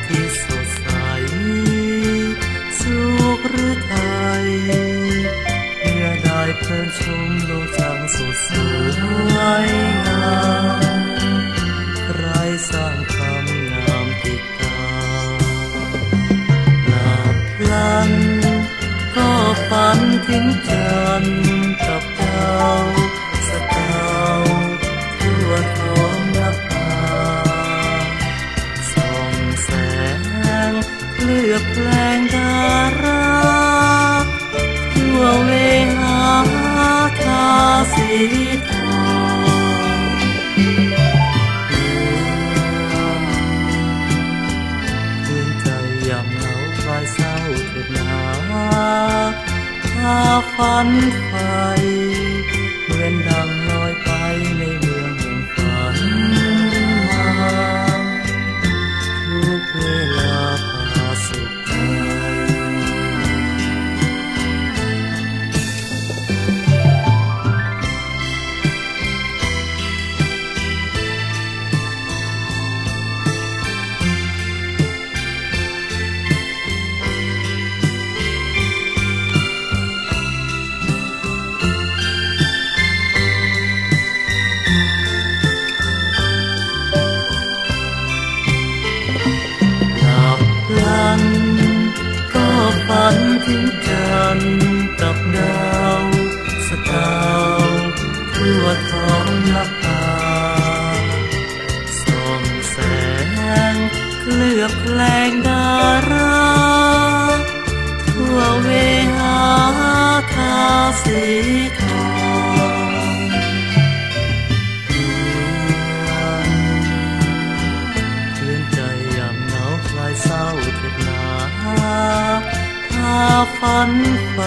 ที่สดใสสุขหรือไทยเมื่อได้เพลินชมโลกช่างสดสวยงามไรสร้างคำงามติดตาหลับพลันก็ฝันถึงจันทร์กับดาวสกาวทั่วท้องนภาส่องแสงเลือบแปลงดาราทั่วเวหาทาสีทองเตือนใจยามเหงาคลายเศร้าเถิดหนาพาฝันไฟเหมือนดังลอยไปในเมืองแห่งฝันมาทุกเวลาพาสุขใจก็ฝันถึงจันทร์กับดาวสกาวทั่วท้องนภาส่องแสงเคลือบแปลงดาราทั่วเวหาทาสีทองเตือนใจยามเหงาคลายเศร้าเถิดหนาพาฝันไฟ